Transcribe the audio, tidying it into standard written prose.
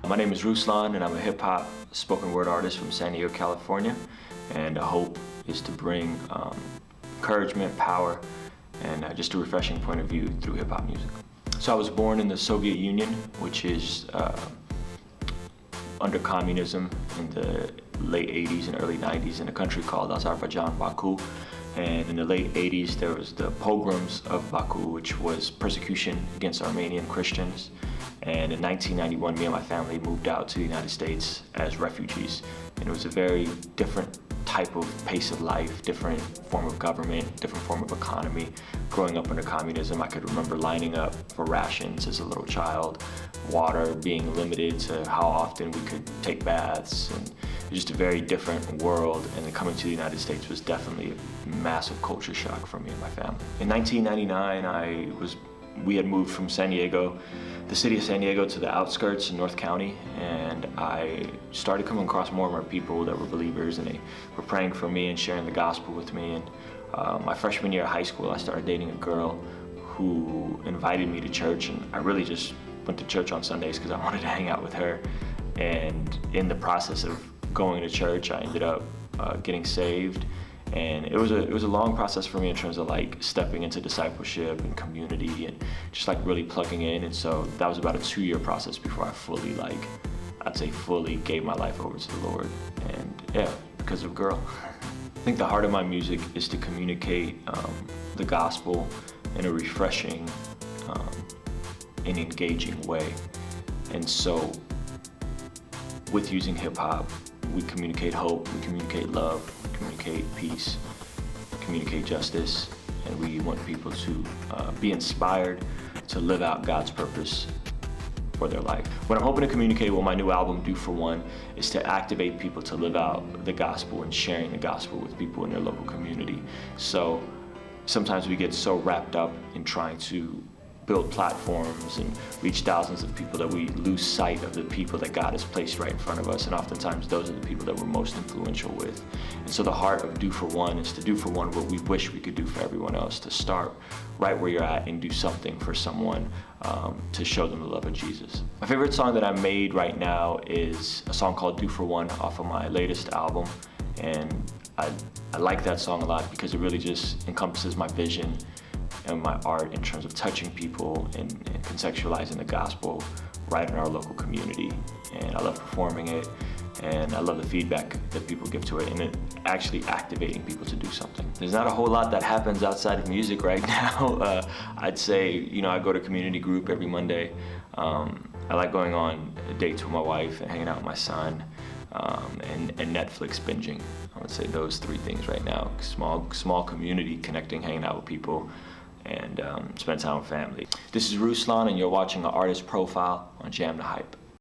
My name is Ruslan, and I'm a hip-hop spoken word artist from San Diego, California. And the hope is to bring encouragement, power, and just a refreshing point of view through hip-hop music. So I was born in the Soviet Union, which is under communism in the late 80s and early 90s in a country called Azerbaijan-Baku. And in the late 80s, there was the pogroms of Baku, which was persecution against Armenian Christians. And in 1991, me and my family moved out to the United States as refugees. And it was a very different type of pace of life, different form of government, different form of economy. Growing up under communism, I could remember lining up for rations as a little child, water being limited to how often we could take baths, and just a very different world. And then coming to the United States was definitely a massive culture shock for me and my family. In 1999, we had moved from San Diego, the city of San Diego, to the outskirts in North County, and I started coming across more and more people that were believers, and they were praying for me and sharing the gospel with me. And my freshman year of high school, I started dating a girl who invited me to church, and I really just went to church on Sundays because I wanted to hang out with her. And in the process of going to church, I ended up getting saved. And it was a long process for me in terms of like stepping into discipleship and community and just like really plugging in. And so that was about a 2-year process before I fully gave my life over to the Lord. And yeah, because of girl. I think the heart of my music is to communicate the gospel in a refreshing and engaging way. And so with using hip hop, we communicate hope, we communicate love, we communicate peace, we communicate justice, and we want people to be inspired to live out God's purpose for their life. What I'm hoping to communicate with my new album, Do For One, is to activate people to live out the gospel and sharing the gospel with people in their local community. So sometimes we get so wrapped up in trying to build platforms and reach thousands of people that we lose sight of the people that God has placed right in front of us, and oftentimes those are the people that we're most influential with. And so the heart of Do For One is to do for one what we wish we could do for everyone else, to start right where you're at and do something for someone to show them the love of Jesus. My favorite song that I made right now is a song called Do For One off of my latest album, and I like that song a lot because it really just encompasses my vision and my art in terms of touching people and contextualizing the gospel right in our local community. And I love performing it, and I love the feedback that people give to it, and it actually activating people to do something. There's not a whole lot that happens outside of music right now. I'd say, I go to community group every Monday. I like going on dates with my wife and hanging out with my son, and Netflix binging. I would say those 3 things right now. Small community, connecting, hanging out with people, and spend time with family. This is Ruslan, and you're watching an artist profile on Jam the Hype.